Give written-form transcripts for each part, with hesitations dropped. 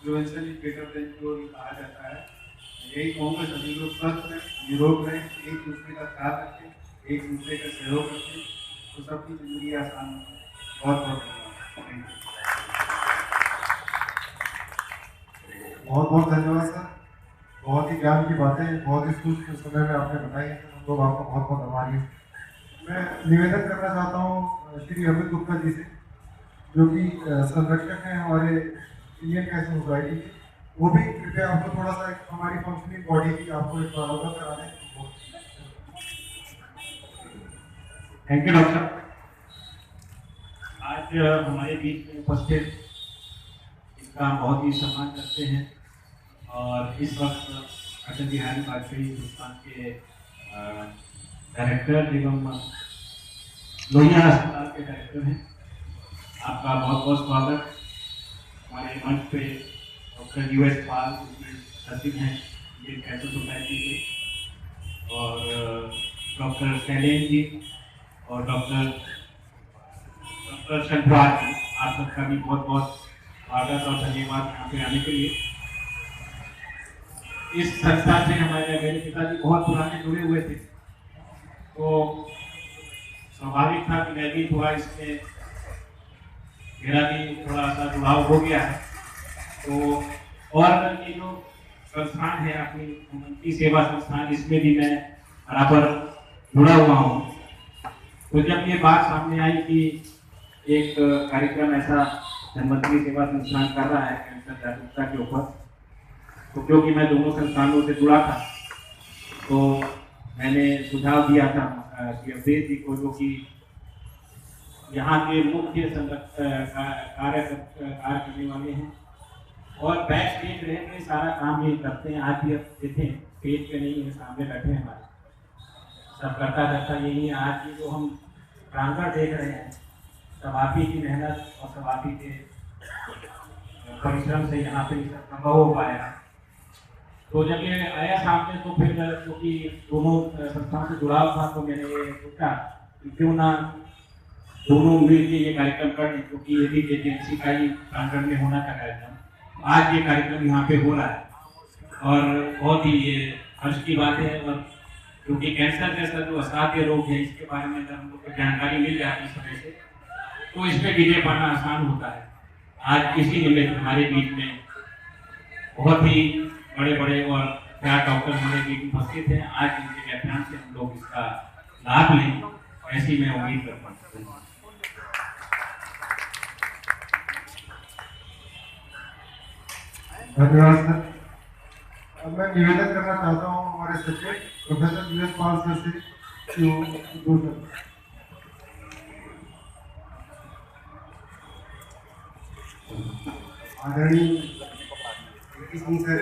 Prevention is better than cure कहा जाता है। यही कहूँगा सभी लोग स्वस्थ रहें, निरोग रहें, एक दूसरे का ख्याल रखें, एक दूसरे का सहयोग रखें, तो सबकी जिंदगी आसान होगी। बहुत बहुत धन्यवाद। बहुत बहुत धन्यवाद सर। बहुत ही ज्ञान की बातें बहुत ही सूक्ष्म समय में आपने बताई हैं। हम लोग आपका बहुत बहुत आभारी हैं। मैं निवेदन करना चाहता हूँ श्री अमित गुप्ता जी से, जो कि संरक्षक हैं हमारे इंडियन कैंसर सोसाइटी के। वो भी कृपया आपको थोड़ा सा हमारी फंक्शनिंग बॉडी की आपको एक अवगत करा दें। Thank you doctor. आज हमारे बीच में उपस्थित इसका हम बहुत ही सम्मान करते हैं और इस वक्त अटल बिहारी वाजपेयी हिंदुस्तान के डायरेक्टर एवं लोहिया अस्पताल के डायरेक्टर हैं। आपका बहुत बहुत स्वागत। हमारे मंच पे डॉक्टर US पाल सचिव हैं इंडियन कैंसर सोसाइटी के, और डॉक्टर शैलेंद्र जी और डॉक्टर शंखवार जी, आप सबका भी बहुत बहुत स्वागत और धन्यवाद यहाँ पे आने के लिए। इस संस्था से हमारे मेरे पिताजी बहुत पुराने जुड़े हुए थे, तो स्वाभाविक था कि मैं भी थोड़ा इसमें मेरा भी थोड़ा सा जुड़ाव हो गया है। तो और ये जो संस्थान है अपनी उन्नति सेवा संस्थान, इसमें भी मैं बराबर जुड़ा हुआ हूँ। तो जब ये बात सामने आई कि एक कार्यक्रम ऐसा धनवंतरी सेवा संस्थान कर रहा है कैंसर जागरूकता के ऊपर, तो क्योंकि मैं दोनों संस्थानों से जुड़ा था, तो मैंने सुझाव दिया था कि अवधेश जी को, जो कि यहाँ के मुख्य कार्य करने वाले हैं और बैक स्टेज रह के सारा काम भी करते हैं। आज भी अब देखें स्टेज पे नहीं है, सामने बैठे हैं, हमारे सब करता करता यही है। आज भी जो हम प्रांगण देख रहे हैं, सब आप ही की मेहनत और सब आप ही के परिश्रम से यहाँ पे संभव हो पाया। तो जब ये आया सामने, तो फिर क्योंकि दोनों संस्थाओं से जुड़ाव था, तो मैंने ये सोचा कि क्यों ना दोनों मिल के ये कार्यक्रम कर लें, क्योंकि ये भी एजेंसी का ही प्रांगण में होना था कार्यक्रम। आज ये कार्यक्रम यहाँ पे हो रहा है और बहुत ही ये हर्ष की बात है। और क्योंकि कैंसर जैसा जो असाध्य रोग है, इसके बारे में अगर हम लोग को जानकारी मिल जाती समय से, तो इस पर विजय पाना आसान होता है। आज इसी निमित्त हमारे बीच में बहुत ही बड़े बड़े और प्यार डॉक्टर हमारे बीच में उपस्थित हैं। आज इनके व्याख्यान से हम लोग इसका लाभ लें, ऐसी मैं उम्मीद करता हूँ। धन्यवाद सर। अब मैं निवेदन करना चाहता हूँ हमारे सचिव प्रोफेसर US पाल सर से आदरणीय सर,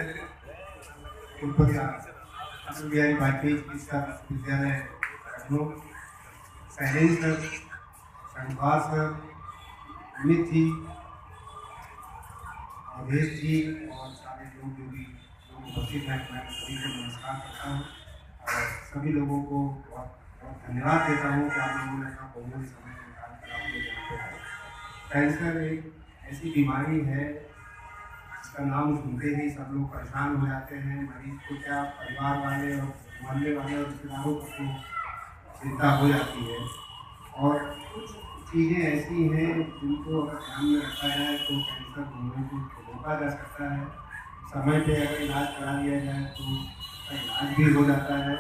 कुलपति अटल बिहारी वाजपेयी चिकित्सा विश्वविद्यालय लखनऊ, शैलेंद्र सर, शंखवार सर, अमित जी, अवधेश जी और सारे लोग जो भी उपस्थित हैं, मैं सभी को नमस्कार करता हूँ और सभी लोगों को बहुत बहुत धन्यवाद देता हूँ कि आप लोगों ने अपना बहुमूल्य समय निकाल कर आप लोग यहाँ पे आए। कैंसर एक ऐसी बीमारी है जिसका नाम सुनते ही सब लोग परेशान हो जाते हैं। मरीज को क्या, परिवार वाले और मोहल्ले वाले और रिश्तेदारों को तो चिंता हो जाती है। और कुछ चीज़ें ऐसी हैं जिनको अगर ध्यान में रखा जाए तो कैंसर होने को रोका जा सकता है। समय पे अगर इलाज करा लिया जाए तो उसका इलाज भी हो जाता है,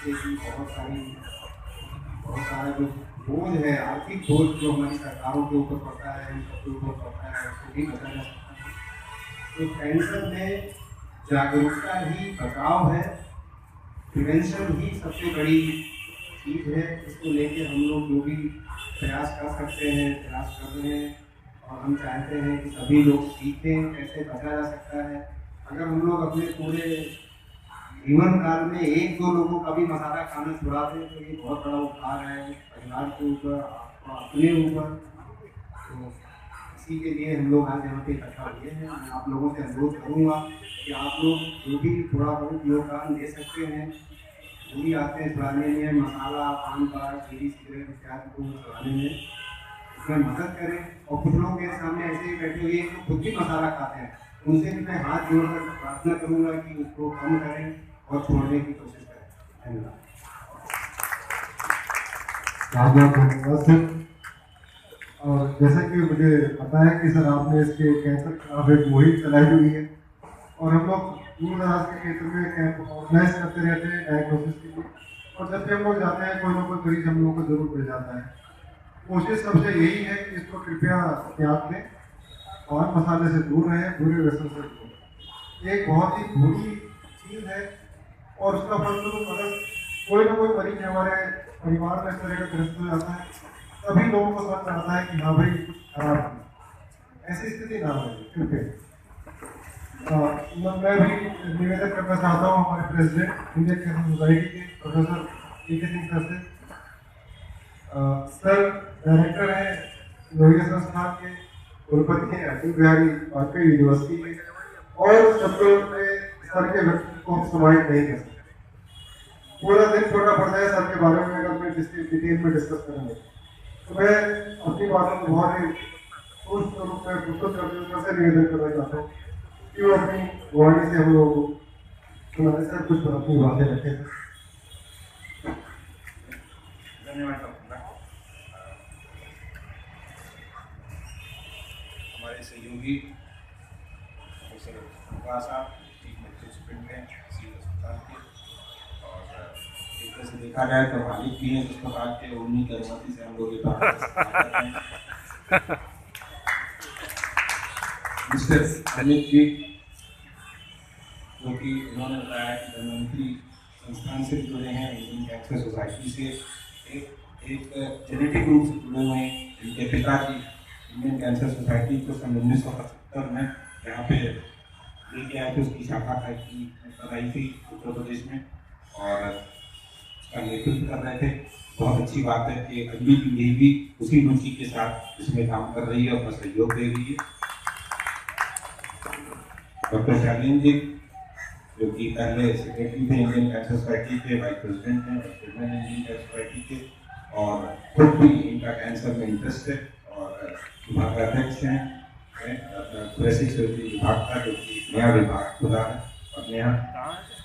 जिससे कि बहुत सारा जो बोझ है, आर्थिक बोझ जो हमारी सरकारों के ऊपर पड़ता है, हम सबके ऊपर पड़ता है, उसको भी बचा जा सकता है। तो कैंसर में जागरूकता ही बचाव है, प्रिवेंशन ही सबसे बड़ी चीज़ है। इसको लेके हम लोग जो भी प्रयास कर सकते हैं, प्रयास कर रहे हैं और हम चाहते हैं कि सभी लोग सीखें कैसे बचा जा सकता है। अगर हम लोग अपने पूरे जीवन काल में एक दो लोगों का भी मसाला खाना छुड़ा दें तो ये बहुत बड़ा उपहार है परिवार के ऊपर, अपने ऊपर। तो इसी के लिए हम लोग आज यहाँ पे इकट्ठा हुए हैं। मैं आप लोगों से अनुरोध करूँगा कि आप लोग जो भी थोड़ा बहुत योगदान दे सकते हैं, जो भी आते हैं छुड़ाने में, मसाला, पान का, बीड़ी, सिगरेट इत्यादि को छुड़ाने में, उसमें मदद करें। और कुछ लोग मेरे सामने ऐसे ही बैठे हुए हैं जो खुद भी मसाला खाते हैं, उनसे भी मैं हाथ जोड़कर प्रार्थना करूंगा कि उसको कम करें और छोड़ने की कोशिश करें। धन्यवाद। बहुत बहुत धन्यवाद सर। और जैसा कि मुझे पता है कि सर आपने इसके कैंसर के खिलाफ एक मुहिम चलाई हुई है और हम लोग दूर दराज के क्षेत्र में कैंप ऑर्गेनाइज करते रहते हैं डायग्नोसिस के लिए, और जब भी हम लोग जाते हैं कोई ना कोई मरीज हम लोगों को जरूर मिल जाता है। कोशिश सबसे यही है कि इसको कृपया त्याग दें, पान मसाले से दूर रहें, बुरे व्यसन से दूर। एक बहुत ही बुरी चीज़ है और उसका फलस्वरूप अगर कोई ना कोई मरीज हमारे परिवार में इस तरह का ग्रस्त हो जाता है, तभी लोगों को समझ में आता है कि हाँ भाई कुछ खराब है। ऐसी स्थिति ना हो कृपया। मैं भी निवेदन करना चाहता हूँ हमारे प्रेसिडेंट इंडियन कैंसर सोसाइटी के प्रोफेसर के सिंह सर से। सर डायरेक्टर हैं लोहिया संस्थान के, कुलपति हैं अटल बिहारी वाजपेयी यूनिवर्सिटी के, और शब्दों में सर के व्यक्तित्व को हम समाहित नहीं कर सकते। पूरा दिन छोड़ना पड़ता है सर के बारे में अगर मैं डिटेल में डिस्कस करेंगे। तो मैं अपनी बातों को बहुत ही ठोस रूप में प्रस्तुत करते से निवेदन करना चाहता हूँ कि वो अपनी वाणी से हम लोगों को सुनाने से कुछ अपनी बातें रखें। धन्यवाद। हमारे सहयोगी प्रोफेसर प्रकाश साहब चीफ मेडिकल सुप्रिंटेंडेंट हैं सिविल अस्पताल के, और एक तरह से देखा जाए तो मालिक भी हैं अस्पताल के, उन्हीं की अनुमति से हम लोग ये बात हैं। मिस्टर अमित जी, जो कि उन्होंने बताया कि धन्वंतरी संस्थान से जुड़े हैं, इंडियन कैंसर सोसाइटी से एक जेनेटिक रूप से जुड़े हुए हैं। इनके पिताजी इंडियन कैंसर सोसाइटी को सन 1975 में यहाँ पे लेके आए थे, उसकी शाखा कराई थी उत्तर प्रदेश में, और उसका नेतृत्व कर रहे थे। बहुत अच्छी बात है कि अगली पीढ़ी भी उसी रुचि के साथ इसमें काम कर रही है, अपना सहयोग दे रही है। डॉक्टर शालीन जी, जो कि पहले सेक्रेटरी थे इंडियन कैंसर सोसाइटी के, वाइस प्रेसिडेंट हैं चेयरमैन इंडियन कैंसर सोसाइटी के, और खुद भी इनका कैंसर में इंटरेस्ट है और विभागाध्यक्ष हैं थोरेसिक सर्जरी विभाग का, जो कि नया विभाग खुला है अपने यहाँ।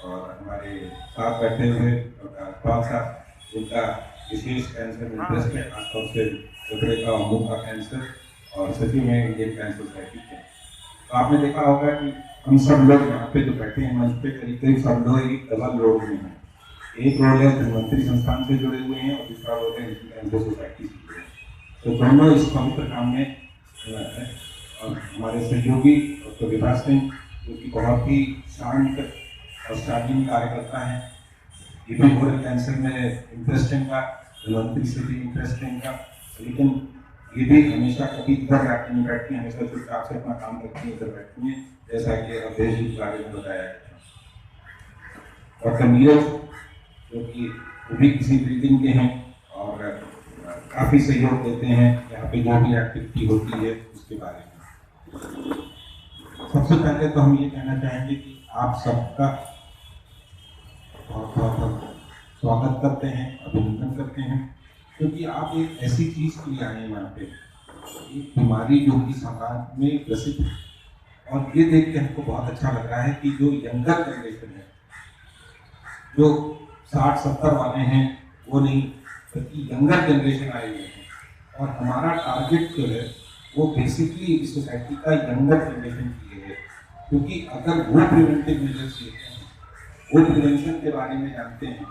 और हमारे साथ बैठे हुए डॉक्टर पाल साहब, जिनका विशेष कैंसर में इंटरेस्ट है, खासतौर से फेफड़े का और मुंह का कैंसर, और सचिव हैं इंडियन कैंसर सोसाइटी के। तो आपने देखा होगा कि हम सब लोग यहाँ पे जो बैठे हैं मंच पे, करीब करीब सब लोग एक डबल रोल में हैं। एक रोल है धन्वंतरी संस्थान से जुड़े हुए हैं और दूसरा रोल है इंडियन कैंसर सोसाइटी से जुड़े हैं। तो दोनों इस पवित्र काम में है। और हमारे सहयोगी डॉक्टर विभास सिंह, जो कि बहुत ही शांत और शालीन कार्यकर्ता हैं, ये भी ओरल कैंसर में इंटरेस्ट है इनका, धन्वंतरी से भी इंटरेस्ट है इनका, लेकिन ये भी हमेशा कभी इधर जाके नहीं बैठती, हमेशा चुपचाप से अपना काम करती है, इधर बैठती है, जैसा कि अवधेश जी के बारे में बताया गया। डॉक्टर नीरज, जो कि वो भी किसी बिल्डिंग के हैं और काफ़ी सहयोग देते हैं यहाँ पे जो भी एक्टिविटी होती है उसके बारे में। सबसे पहले तो हम ये कहना चाहेंगे कि आप सबका बहुत बहुत स्वागत करते हैं, अभिनंदन करते हैं, क्योंकि आप एक ऐसी चीज़ के लिए आए हैं यहाँ पे, एक बीमारी जो कि समाज में प्रसिद्ध है। और ये देख के हमको बहुत अच्छा लग रहा है कि जो यंगर जनरेशन है, जो 60-70 वाले हैं वो नहीं, बल्कि यंगर जनरेशन आए हुए हैं। और हमारा टारगेट जो है वो बेसिकली इस सोसाइटी का यंगर जनरेशन के लिए है, क्योंकि अगर वो प्रिवेंटिव मेजर्स लेते हैं, वो प्रिवेंशन के बारे में जानते हैं,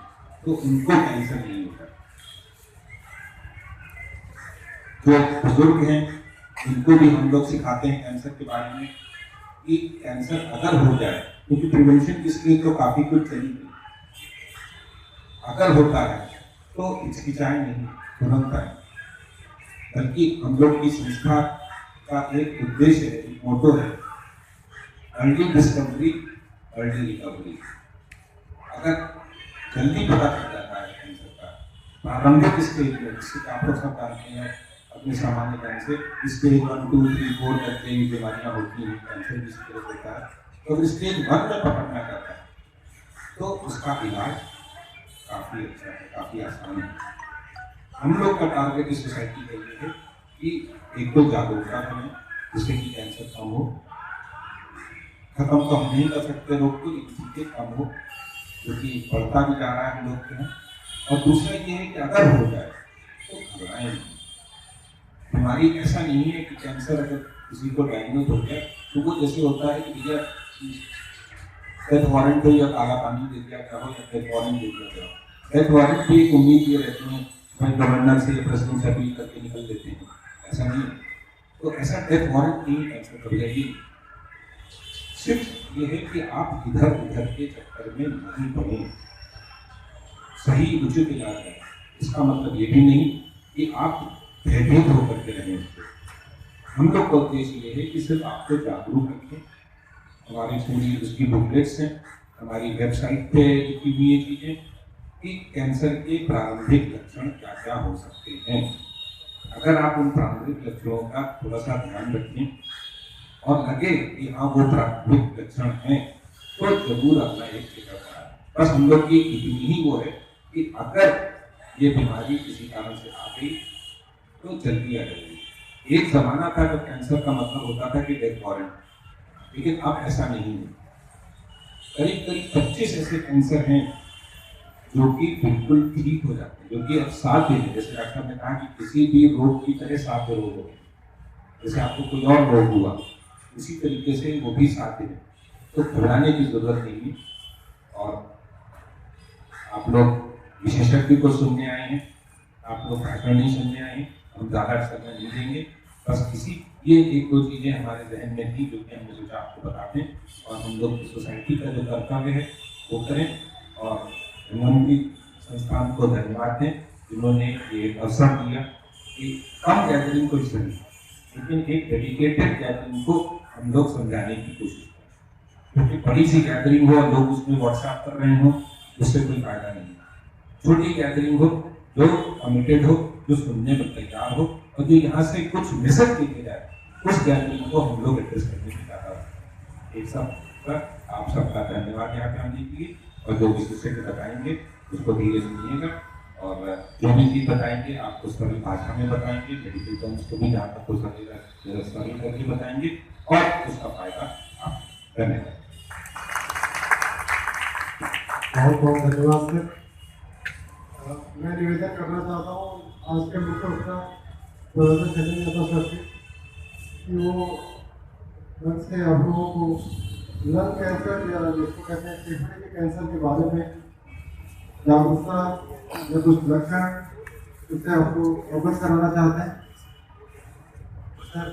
तो उनको कैंसर नहीं होता। जो बुजुर्ग हैं उनको भी हम लोग सिखाते हैं कैंसर के बारे में कि कैंसर अगर हो जाए, क्योंकि प्रिवेंशन इसलिए तो काफ़ी कुछ चली गई, अगर होता है तो हिचकिचाएं नहीं, तुरंत आए। बल्कि हम लोग की संस्था का एक उद्देश्य है, एक मोटो है, अर्ली डिस्कवरी अर्ली रिकवरी। अगर जल्दी पता चल जाता है कैंसर का प्रारंभिक स्टेज में, जिससे आप लोग सब जानते हैं अपने सामान्य ज्ञान से, स्टेज 1, 2, 3, 4 करके बीमारियाँ होती हैं, कैंसर भी स्टेज होता है, तो स्टेज 1 में पकड़ना चाहता है तो उसका इलाज काफ़ी अच्छा है, काफ़ी आसान है। हम लोग का टारगेट इस सोसाइटी का ये है कि एक तो जागरूकता करें जिससे कि कैंसर कम हो, खत्म तो हम नहीं कर सकते रोग को, लेकिन चीजें कम हो, क्योंकि बढ़ता भी जा रहा है हम लोग के यहाँ। और दूसरा ये है कि अगर हो जाए तो घबराएं नहीं। बीमारी ऐसा नहीं है कि कैंसर अगर किसी को डायग्नोज हो जाए तो वो जैसे होता है कि भैया डेथ वारंट हो या काला पानी दे दिया क्या हो या डेथ वारंट दे दिया क्या हो। डेथ वारंट भी एक उम्मीद ये रहती है भाई गवर्नर से या प्रेसिडेंट से अपील करके निकल देते हैं, ऐसा नहीं है। तो ऐसा डेथ वारंट नहीं कैंसर का भैया, ये सिर्फ ये है कि आप इधर उधर के चक्कर में नहीं पड़े, सही उचित इलाज है। इसका मतलब ये भी नहीं कि आप भयभीत होकर के रहें उसको। हम लोग का उद्देश्य ये है कि सिर्फ आपको जागरूक रखें। हमारी पूरी उसकी बुकलेट्स हैं, हमारी वेबसाइट पे लिखी हुई ये चीज़ें कि कैंसर के प्रारंभिक लक्षण क्या क्या हो सकते हैं। अगर आप उन प्रारंभिक लक्षणों का थोड़ा सा ध्यान रखें और लगे कि हाँ वो प्रारंभिक लक्षण हैं तो जरूर अपना एक चेकअप कराएं। बस हम लोग की इतनी ही वो है कि अगर ये बीमारी किसी कारण से आ गई तो जल्दी आ जाएगी। एक जमाना था जब कैंसर का मतलब होता था कि डेथ वारंट, लेकिन अब ऐसा नहीं है। करीब करीब 25 ऐसे कैंसर हैं जो कि बिल्कुल ठीक हो जाते हैं, जो कि अब साध्य है। जैसे डॉक्टर ने कहा कि किसी भी रोग की तरह साध्य रोग हो, जैसे आपको कोई और रोग हुआ इसी तरीके से वो भी साध्य है, तो घबराने की जरूरत नहीं है। और आप लोग विशेषज्ञ को सुनने आए हैं, आप लोग भाषण नहीं सुनने आए हैं, हम ज़्यादा समय नहीं देंगे। बस किसी ये एक दो चीज़ें हमारे जहन में थी जो कि हमने सोचा आपको बता दें, और हम लोग सोसाइटी का जो कर्तव्य है वो करें। और प्रधानमंत्री संस्थान को धन्यवाद दें जिन्होंने ये अवसर दिया कि कम गैदरिंग को सही, लेकिन एक डेडिकेटेड गैदरिंग को हम लोग समझाने की कोशिश करें। क्योंकि बड़ी सी गैदरिंग हो और लोग उसमें व्हाट्सएप कर रहे हों, उससे कोई फायदा नहीं है। छोटी गैदरिंग हो, जो कमिटेड हो, जो सुनने में तैयार हो, और जो यहाँ से कुछ मैसेज लेके जाए, उस गैदरिंग को हम लोग एड्रेस करने की चाहता है। एक सब पर आप सबका धन्यवाद यहाँ पे आने के लिए, और जो विशेषज्ञ बताएंगे उसको धीरे सुनिएगा, और जो भी चीज़ बताएंगे आपको सरल भाषा में बताएंगे, मेडिकल टर्म्स को भी जहाँ तक हो सकेगा सरल करके बताएंगे, और उसका फायदा आप धन्यवाद। बहुत बहुत धन्यवाद सर। मैं निवेदन करना चाहता हूँ आज के मुख्य वक्ता प्रोफेसर चंदन यादव सर से कि वो लंग से आप लोगों को लंग कैंसर या जिसको कहते हैं फेफड़े के कैंसर के बारे में जागरूकता या कुछ लक्षण उससे आपको अवगत कराना चाहते हैं सर।